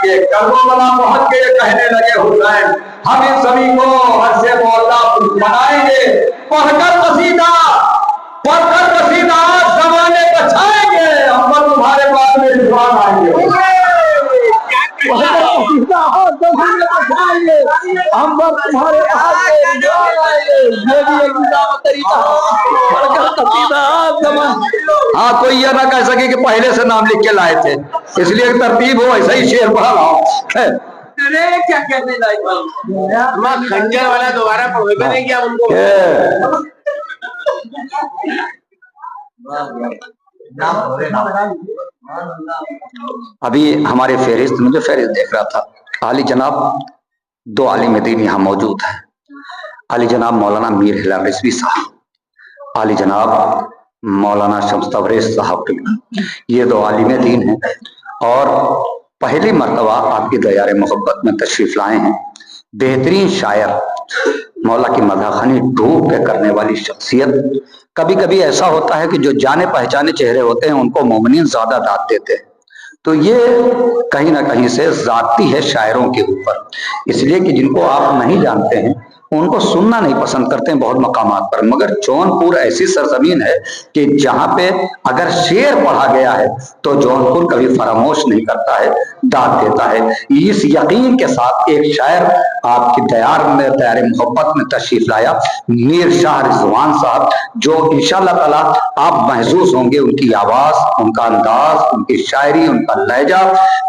के कल्बों वाला पहुंच के कहने लगे हुसैन हम इन सभी को हद से मोहल्ला बनाएंगे, पढ़कर कसीदा जमाने बचाएंगे, हम पर तुम्हारे बाद में रिजवान आएंगे, हम पर तुम्हारे हाँ कोई यह ना कह सके कि पहले से नाम लिख के लाए थे, इसलिए तरतीब हो ऐसा ही शेर पढ़ा रहा हूँ। अरे क्या कहने लायक खंजर वाला दोबारा पढ़ेगा नहीं क्या उनको अभी हमारे फेरिस्त में जो फेरिस्त देख रहा था, आली जनाब दो आलिम दीन यहाँ मौजूद हैं, आली जनाब मौलाना मीर हिलाल रिजवी साहब, आली जनाब मौलाना शम्स तबरेज़ साहब, ये दो आलिम दीन हैं और पहली मर्तबा आपकी दयारे मोहब्बत में तशरीफ लाए हैं। बेहतरीन शायर, मौला की मदहख़नी डूब के करने वाली शख्सियत। कभी कभी ऐसा होता है कि जो जाने पहचाने चेहरे होते हैं उनको मोमिनीन ज्यादा दाद देते हैं, तो ये कहीं ना कहीं से जाती है शायरों के ऊपर, इसलिए कि जिनको आप नहीं जानते हैं उनको सुनना नहीं पसंद करते हैं बहुत मकामात पर। मगर जौनपुर ऐसी सरजमीन है कि जहाँ पे अगर शेर पढ़ा गया है तो जौनपुर कभी फरामोश नहीं करता है, दाद देता है। इस यकीन के साथ एक शायर आपकी दयारे मोहब्बत में तशरीफ लाया, मीर शाह रिजवान साहब, जो इंशाअल्लाह ताला आप महसूस होंगे उनकी आवाज, उनका अंदाज, उनकी शायरी, उनका लहजा,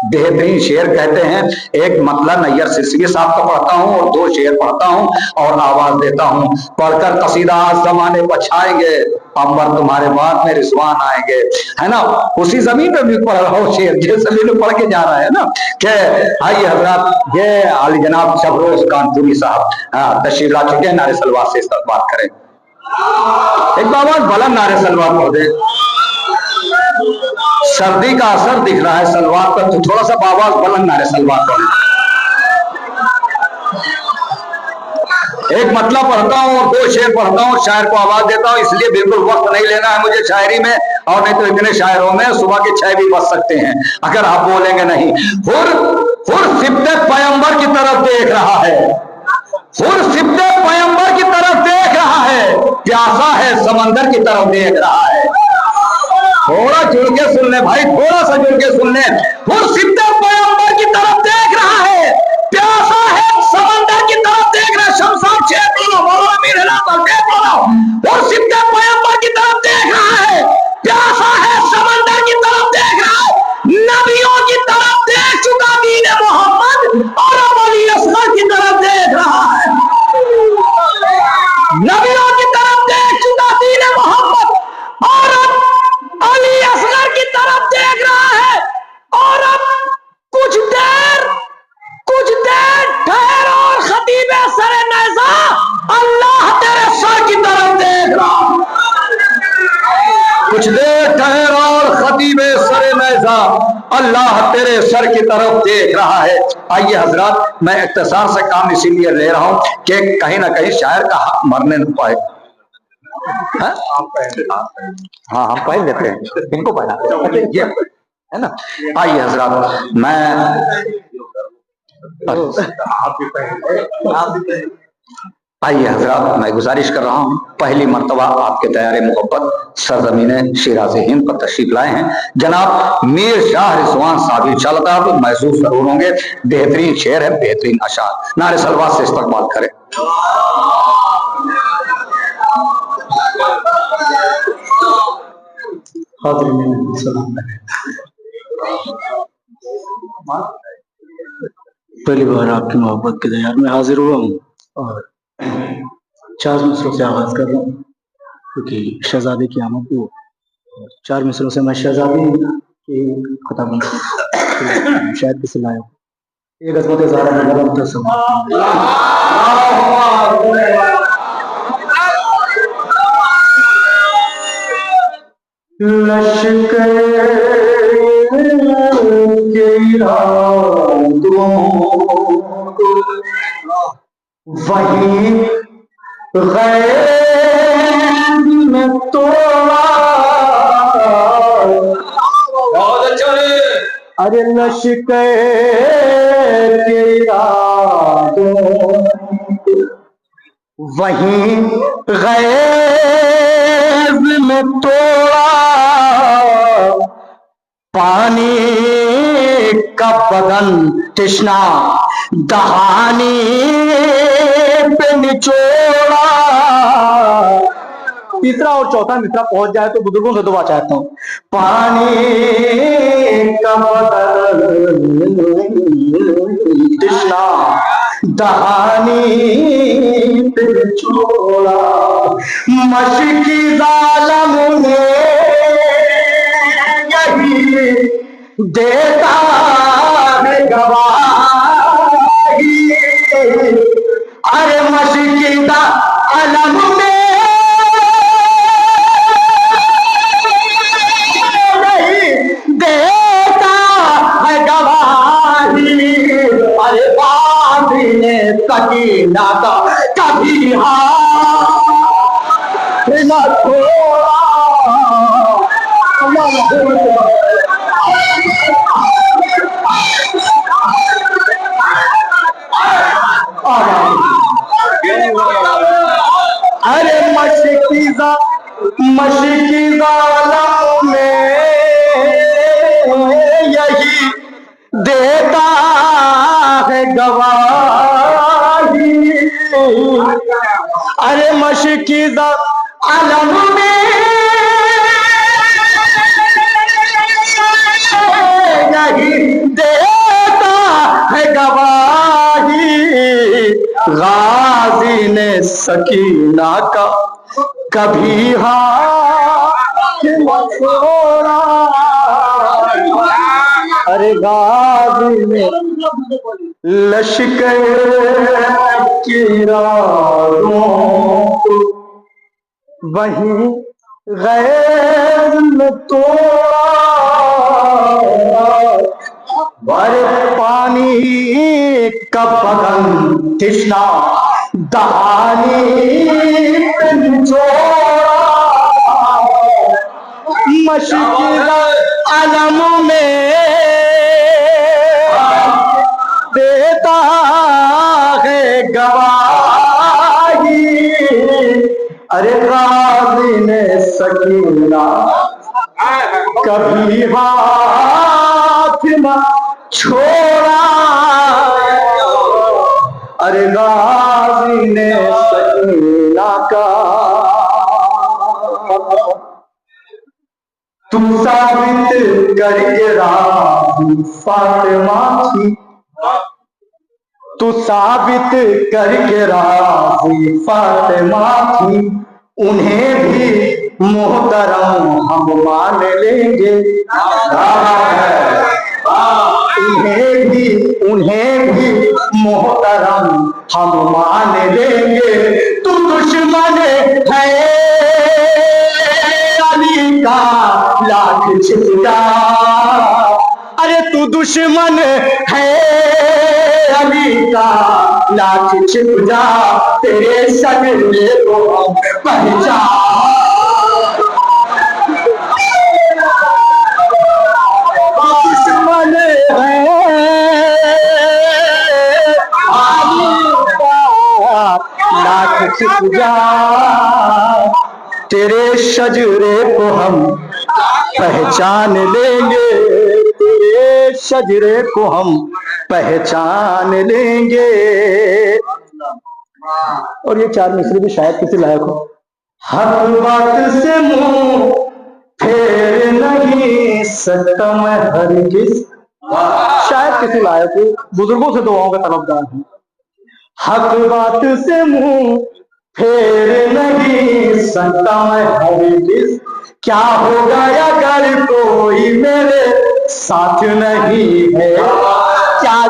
बेहतरीन शेर कहते हैं। एक मतलब नैयर सिरसिवी साहब का पढ़ता हूँ और दो शेर पढ़ता हूँ और आवाज देता हूँ, पढ़कर कसीदा जमाने बचाएंगे, अंबर तुम्हारे बाद में रिजवान आएंगे, है ना। उसी जमीन पे भी पढ़ रहा हूँ शेर, जैसे भी पढ़ के जा रहा है ना। के आइए हजरात, ये आली जनाब शबरोज कानपुरी साहब तशरीफ ला चुके हैं, नारे सलवार से इस्तकबाल करें। एक आवाज बुलंद नारे सलवार पढ़ दे। सर्दी का असर दिख रहा है सलवार पर, तो थोड़ा सा आवाज बुलंद नारे सलवार पढ़े। एक मतलब पढ़ता हूँ और दो शेर पढ़ता हूँ, शायर को आवाज देता हूँ, इसलिए बिल्कुल वक्त नहीं लेना है मुझे शायरी में, और नहीं तो इतने शायरों में सुबह के 6 भी बज सकते हैं अगर आप बोलेंगे नहीं। हुर सिब्ते पैगंबर की तरफ देख रहा है, हुर सिब्ते पैगंबर की तरफ देख रहा है, प्यासा है समंदर की तरफ देख रहा है। थोड़ा जुड़ के सुन ले भाई, थोड़ा सा जुड़ के सुन ले। हुर सिब्ते पैगंबर की तरफ देख रहा है, प्यासा है समंदर की तरफ देख रहा है। शमशाद शेर बोलो, मौलाना मीर हिलाल शेर बोलो। हुर सिब्ते पैगंबर की तरफ देख रहा है, प्यासा है समंदर की तरफ देख रहा है। नबियों की तरफ देख चुका दीन मोहम्मद और अली असगर की तरफ देख रहा है। नबियों की तरफ देख चुका दीन मोहम्मद और अली असगर की तरफ देख रहा है। और अब कुछ देर ठहर और खतीबे सरे नज़ा अल्लाह तेरे सर की तरफ देख रहा। कुछ देर ठहर और खतीबे सरे नज़ा अल्लाह तेरे सर की तरफ देख रहा है। आइए हजरात, मैं इख्तिसार से काम इसीलिए ले रहा हूं कि कहीं ना कहीं शायर का हक मरने न पाए। हाँ हम पहन लेते हैं, इनको पहना ये है ना। आइए हजरात, मैं आइए हजरात, मैं गुजारिश कर रहा हूँ, पहली मर्तबा आपके दयारे मोहब्बत सरजमीन शिराज़े हिंद पर तशरीफ लाए हैं जनाब मीर शाह रिजवान साहब। इंशाअल्लाह आप महसूस जरूर होंगे, बेहतरीन शेर है, बेहतरीन अशार। नारे सलवात से इस्तकबाल करें। पहली बार आपकी मोहब्बत के दयार में हाजिर हुआ हूँ और 4 मिसरों से आगाज कर रहा हूँ, क्योंकि शहजादे की आमद को 4 मिसरों से मैं शहजादी की खताबन शायद किसे लाया हूँ। एक अजमत ज़ारा नगरम लश्कर वही गैब में तोड़ा अरे लश्कर के इरादों वहीं गैब में तोड़ा, पानी का बदन तृष्णा दहानी पे निचोड़ा। तीसरा और चौथा मिसरा पहुंच जाए तो बुजुर्गों से दुआ चाहता हूं। पानी का बदन तृष्णा दहानी पे निचोड़ा, मशकी जालम ने यही देता है गवाही। अरे मशकी जालम ने यही देता है गवाही। अरे बाबी ने सकीना का कभी हाथ न छोड़ा। अरे मशकी जालम में यही देता है गवाही। अरे मशकी जालम में यही देता है गवाही। गाजी ने सकीना का कभी हाथ न छोड़ा। अरे गाजी ने लश्कर की रातों वहीं गैब में तोड़ा। अरे पानी का बदन तृष्णा दहानी पे निचोड़ा, मशकी आलम में देता है गवाही। अरे गाजी ने सकीना कभी हाथ न छोड़ा। अरे गाजी ने सकीना का तू साबित करके राज़ी फातिमा थी, तू साबित करके राज़ी फातिमा थी। उन्हें भी मोहतरम हम मान लेंगे। उन्हें भी मोहतरम हम मान लेंगे। तू दुश्मन है अली का लाख छिप जा। अरे तू दुश्मन है अली का लाख छिप जा। तेरे सगले को हम पहचान। दुश्मन है अली का लाख छिप जा। तेरे शजरे को हम पहचान लेंगे। तेरे शजरे को हम पहचान लेंगे। और ये चार मिसरे भी शायद किसी लायक हो। हर बात से मुंह फेर नहीं सकता मैं हरगिज़। शायद किसी लायक हो। बुजुर्गों से दुआओं का तलबगार हूं। हक बात से मुंह फेर नहीं सकता मैं हरगिज़। क्या होगा अगर कोई मेरे साथ नहीं है।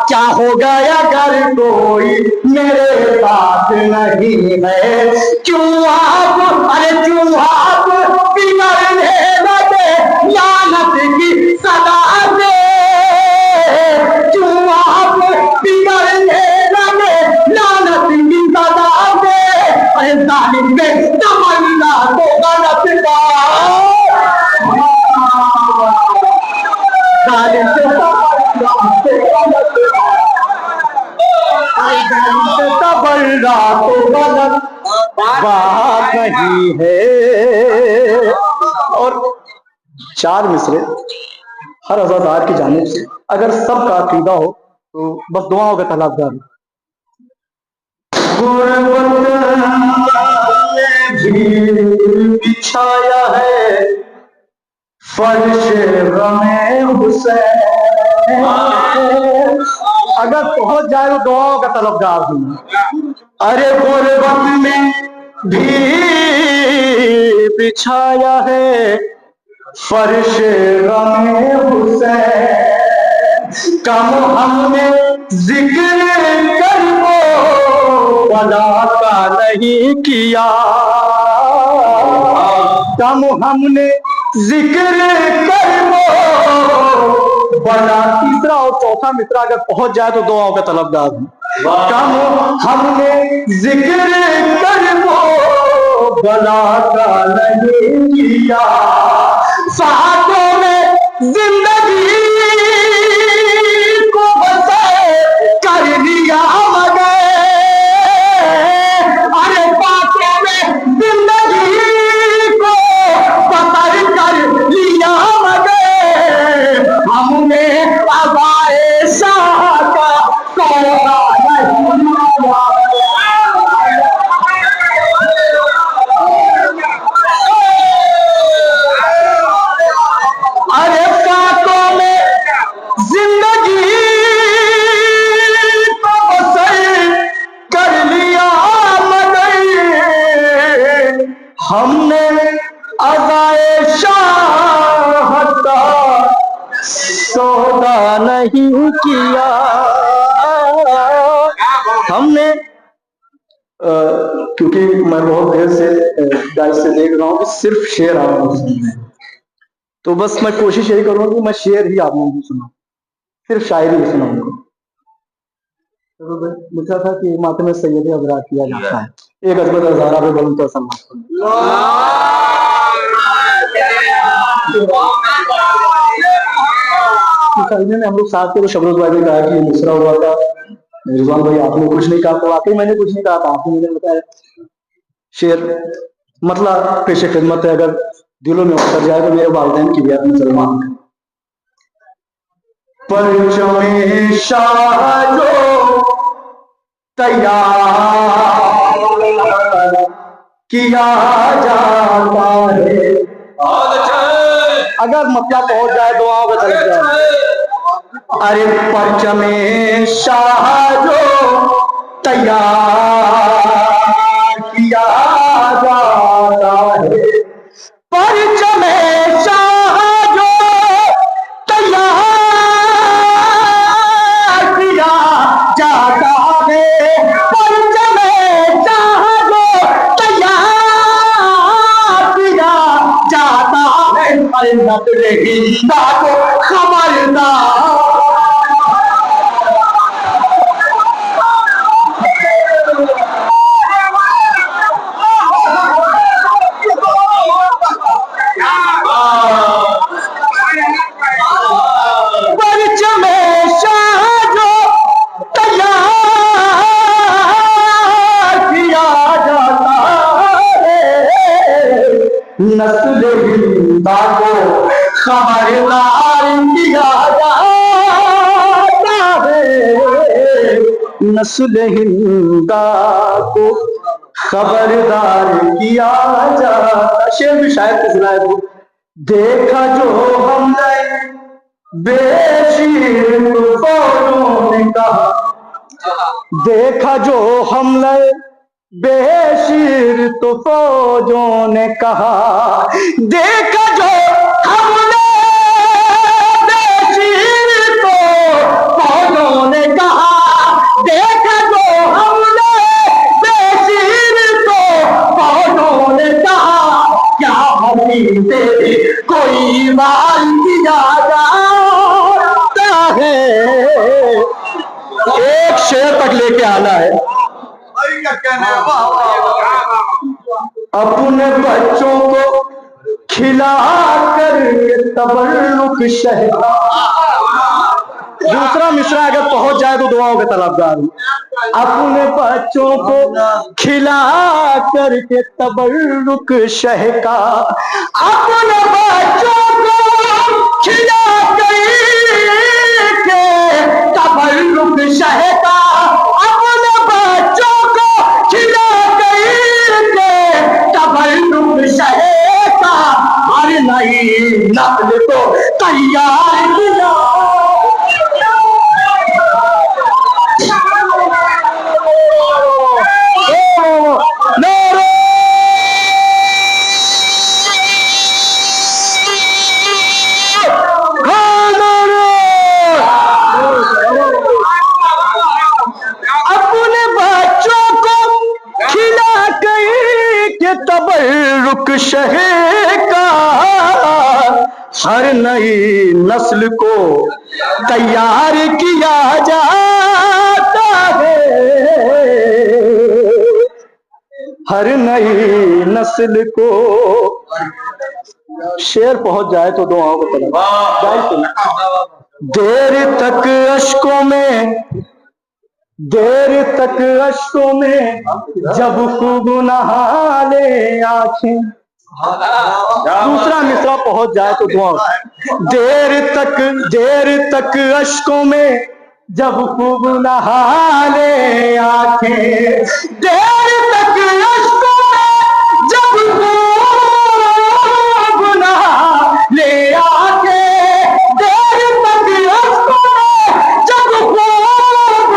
क्या होगा अगर कोई मेरे साथ नहीं है। क्यों आप बिगड़ने लगे लानत की सदा से। क्यों आप बिगड़ने लगे लानत की सदा से। अरे जालिम में तमन्ना तो गलत जालिम से नहीं है। और 4 मिसरे हर अज़ादार की जानिब से अगर सबका अकीदा हो तो बस दुआओं का तलबगार हो। भी बिछाया है फर्श गमे हुसैन, अगर पहुंच जाए तो दुआओं का तलबगार हूँ। अरे गुरबत में भी बिछाया है फर्श गमे हुसैन, कम हमने जिक्र कर वो बला का नहीं किया, कम हमने जिक्र कर वो बला। तीसरा और चौथा मिसरा अगर पहुंच जाए तो दुआओं का तलबगार हूँ। कम हमने जिक्र कर वो बला का नहीं किया, साथों में जिंदगी को बसे कर लिया मगर, अरे बातों में जिंदगी को बसर कर लिया मगर, हमने अज़ाए शाह का कोरा नहीं अरे बातों में जिंदगी को बसर कर लिया मगर, हमने अज़ाए शाह का सौदा नहीं किया। हमने क्योंकि मैं बहुत देर से गाइड से देख रहा हूँ कि सिर्फ शेर आप लोग सुन रहे हैं, तो बस मैं कोशिश यही करूँगा कि मैं शेर ही आप लोगों को सुनाऊं, सिर्फ शायरी ही सुनाऊंगा। तो लिखा था कि माथे में सैयद अबरार किया जाता है, एक अजमत हजारा पे बोलूं तो सम्मान। हम लोग साथ थे तो शबरोज भाई ने कहा कि ये मिसरा हुआ था, रिजवान भाई आपने कुछ नहीं कहा, तो वाकई मैंने कुछ नहीं कहा था, आपने मुझे बताया। शेर मतलब पेशे खिदमत है, अगर दिलों में उतर जाए तो मेरे वालिदैन की बियात मुसलमान। परचमे शाह जो तैयार किया जाता है, अगर मतलब पहुंच जाए दुआओं का चल जाए। अरे परचमे शाह जो तैयार किया जाता है, परचमे शाह जो तैयार किया जाता है, परचमे शाह जो तैयार किया जाता है, अरे नस्ल हिंदा को खबरदार। नस्ल हिंदा को खबरदार किया जाता है, नस्ल हिंदा को खबरदार किया जाता। शेर भी शायद के सुनाए वो, देखा जो हमने बेशीर तूफानों ने कहा, देखा जो हमने बेशीर तो फौजों ने कहा, देखा जो हमने बेशीर तो फौजों ने कहा, देखा जो हमने बेशीर तो फौजों ने कहा, क्या हमी से कोई माल किया जाता है। एक शेर तक लेके आना है। अपने बच्चों को खिला कर तबर्रुक शहदा, दूसरा मिसरा अगर पहुंच जाए तो दुआओं के तलबगार हूँ। अपने बच्चों को खिला करके तबर्रुक शह का, अपने बच्चों को खिला करके तबर्रुक शह का, अपने बच्चों को खिला करके तबर्रुक शह का, हर नई नस्ल को तैयार किया। अपने बच्चों को खिला के तबर्रुक शह का, हर नई नस्ल को तैयार किया जाता है, हर नई नस्ल को। शेर पहुंच जाए तो दुआओं को तरफ। देर तक अश्कों में, देर तक अश्कों में जब खूब नहा ले आंखें। दूसरा मिसरा पहुंच जाए तो दुआ। देर तक अश्कों में जब खूब नहा ले आंखें, देर तक अश्कों में जब खूब नहा ले आंखें, देर तक अश्कों में जब खूब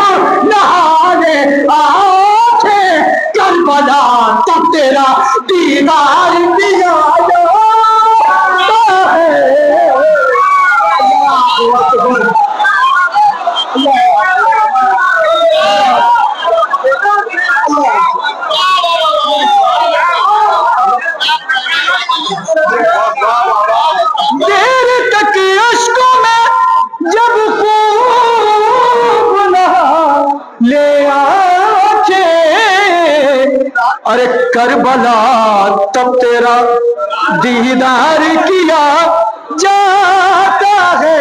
नहा ले आंखें, करबला तब तेरा दीदार दिया जाता है। देर तक अश्कों में जब खूब नहा ले आंखें, अरे करबला तब तेरा दीदार किया जाता है।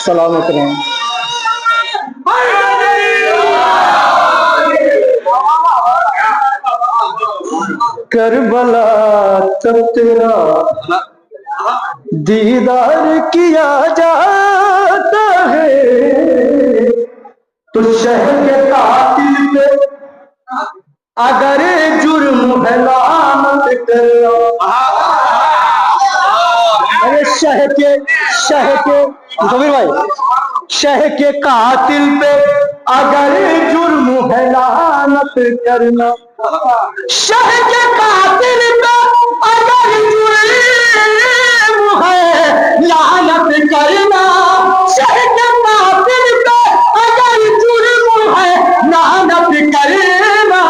सलामत रहें। करबला तब तेरा दीदार किया जाता है, तो शहर के कातिल पे अगर जुर्म है लानत करो। अरे शहर के कबीर भाई, शहर के कातिल पे अगर जुर्म है लानत करना, शहर के कातिल पे अगर जुर्म है लानत करना, शहर के कातिल पे अगर जुर्म है लानत करना,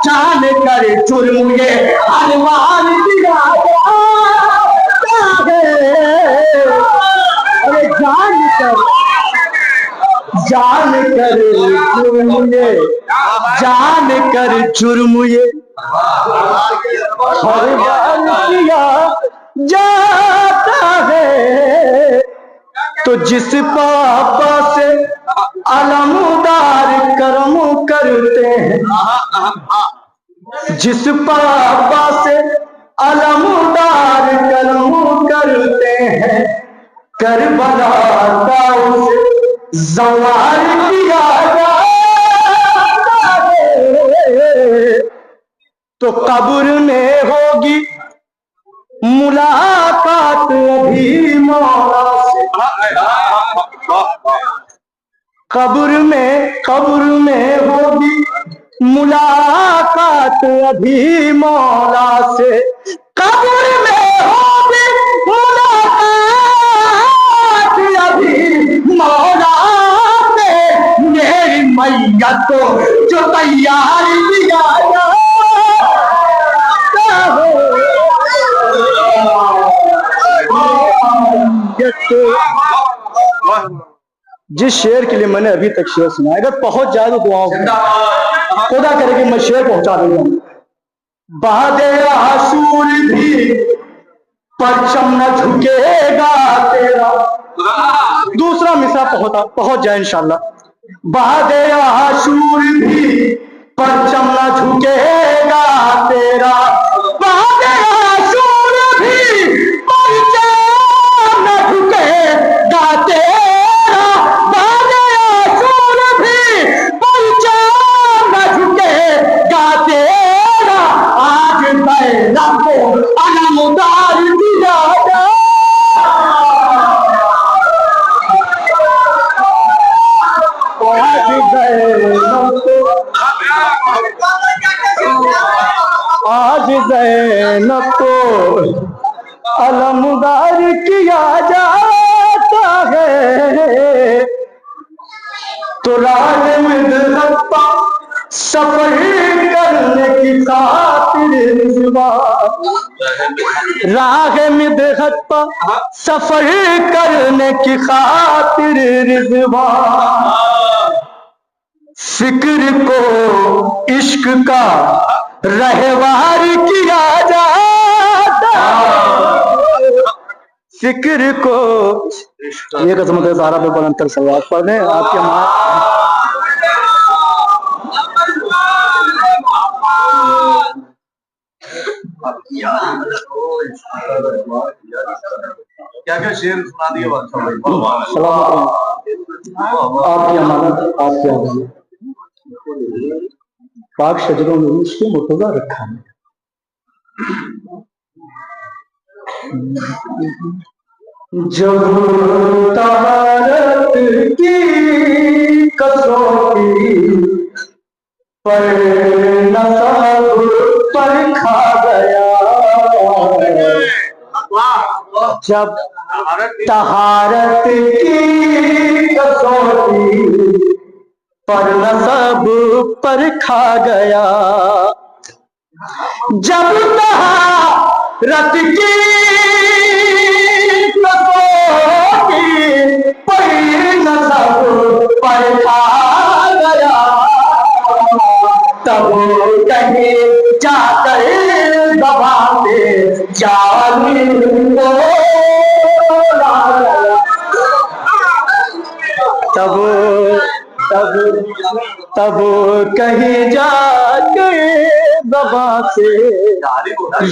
जान कर जुर्म ये अनवान दिया जाता है। अरे जान कर जुर्म ये, जान कर जुर्म ये हर बार किया जाता है। तो जिस पापा से अलमदार कर्म करते हैं, जिस पापा से अलमदार कर्म करते हैं, करबला का उसे ज़वार किया जाता है। तो कब्र में होगी मुलाकात अभी मौला से, कब्र में होगी मुलाकात अभी मौला से, कब्र में होगी मुलाकात अभी मौला से, मेरी मैयत को जो तैयार किया जाता है। जिस शेर के लिए मैंने अभी तक शेर सुना, अगर पहुंच जाए तो दुआओं खुदा करे कि मैं शेर पहुंचा दूंगा। बादे आशूर भी परचम न झुकेगा तेरा। दूसरा मिसरा पहुंच जाए इंशाल्लाह। बहादे आशूर भी परचम न झुकेगा तेरा। बहादे आशूर भी परचम न झुकेगा तेरा। बहादे आशूर भी परचम न झुकेगा तेरा। आज बैला को अलमदार दिया जा। आज ज़ैनब को अलमदार किया जाता है। तो राह मिदरत सफर करने की खातिर राह मिदरत सफर करने की खातिर रिज़वा। फिक्र को इश्क का रहवार किया जाता। फिक्र को ये कसम है सारा पे बुलंद सलवात पढ़ने आपके क्या क्या शेर सुना दिए आपकी अमानत आपकी अमानत पाक शजरों में उसके मुर्तजा रखा है। जब तहारत की कसौटी पर नसाब पर खा गया। जब तहारत की कसौटी पर नसाब पर खा गया। जब तहारत की कसौटी पर नसाब पर खा गया। तब कहीं जाकर दबाते जालिम को तब तब तब कहीं जाकर दबा से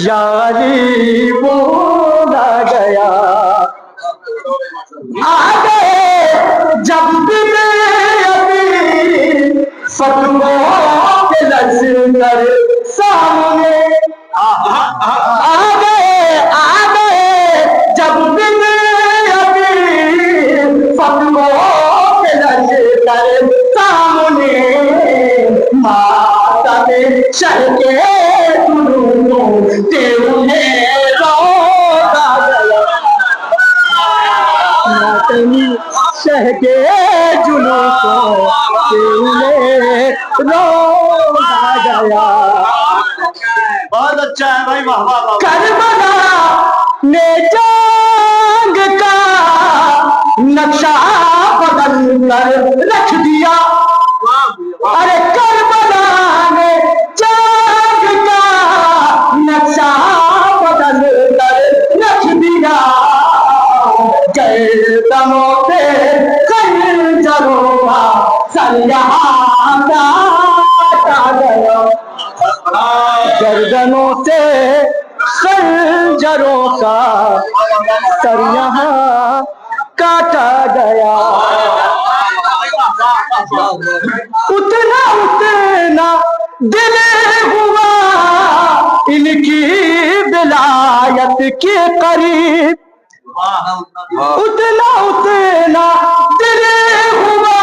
यारी बोला गया। आ गए जब दिन फतवों के लश्कर सामने। आ गए जब दिन फतवों के लश्कर सामने। माता ने शह के जुलूम तेरे रोका गया। माता ने शह के जुलूम तेरे रोका गया। बहुत अच्छा है भाई, वाह वाह वाह। करबला ने जंग का नक्शा बदल कर रख दिया। अरे करबला ने जंग का नक्शा बदल कर रख दिया। गर्दनों पे खंजरों का सरिया काटा गया। गर्दनों से खंजरों का सरिया काटा गया। उतना उतना दिल हुआ इनकी विलायत के करीब। उतना उतना दिल हुआ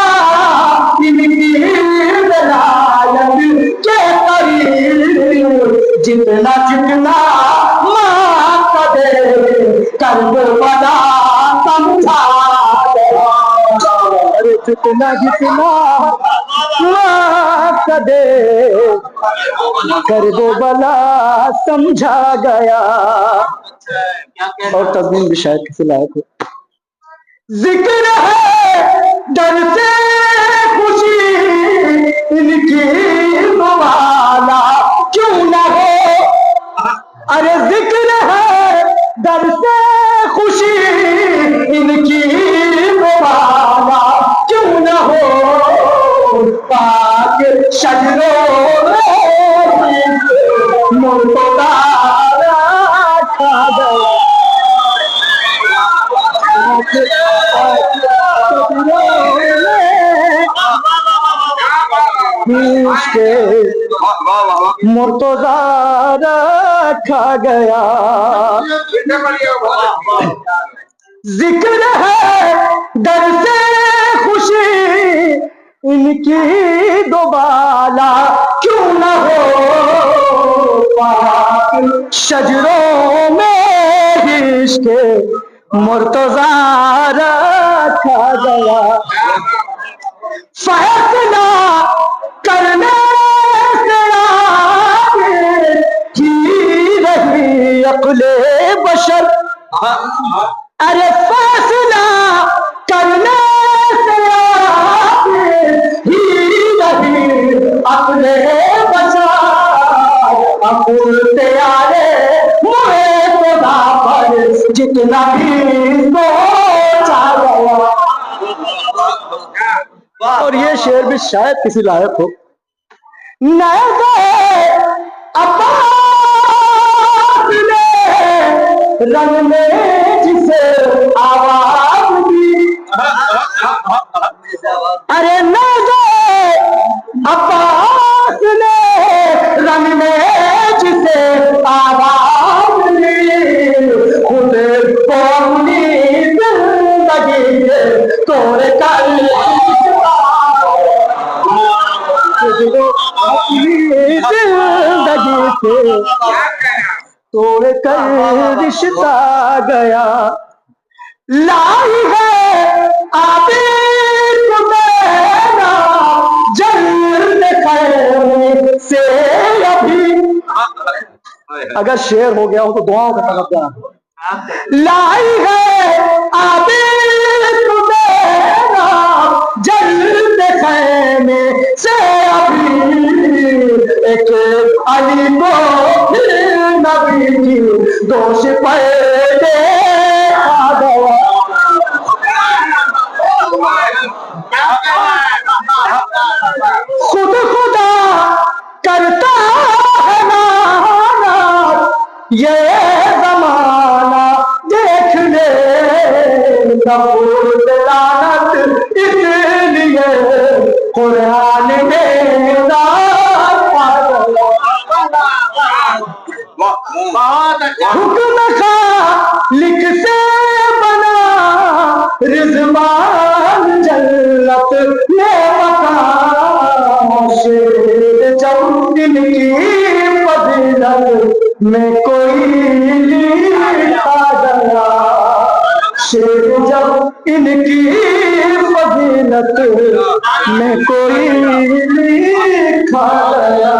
इनकी विलायत के करीब। जितना जितना माँ कदे करबला समझा। जितना जितना माँ कदे करबला समझा गया। और तस्वीर भी शायद किसी लायक हो। जिक्र है डर से खुशी इनकी वाला क्यों न हो। अरे जिक्र है दर से खुशी इनकी मुबाला क्यों न हो पाक शजरों में मुर्तजा रखा गया मुर्तजा रखा गया। जिक्र है दर से खुशी इनकी दोबाला क्यों न हो पाक शजरों में इश्क मुर्तजा रखा गया। फैसला करने से आगे की रही अक्ले बशर, अरे फैसला करने से आगे ही रही अक्ले बशर। अकुल त्यारे मुहे खुदा पर जितना भी सोचा गया। और ये शेर भी शायद किसी लायक हो। अब्बास ने रंग में जिसे आवाज दी, अरे अब्बास ने रंग में जिसे आवाज दी, खुद कौनी जिंदगी के तोड़ कर जिंदगी से तोड़ कर रिश्ता गया। लाई है आबिद मेरा जन्नत खैर से अभी, अगर शेर हो गया हो तो दुआओं का तलबगार। लाई है आबिद मेरा जन्नत खैमे से अभी, एक अली को फिर नबी की दोष पर आ गया। खुद खुदा करता है नाना ये जमाना देख ले, नबूद लानत इसलिए कुरान में हुक्म का लिख से बना रिजवान जन्नत में मकान। शेर जब इनकी फजीलत में कोई लिखा गया, शेर जब इनकी फजीलत में कोई लिखा गया।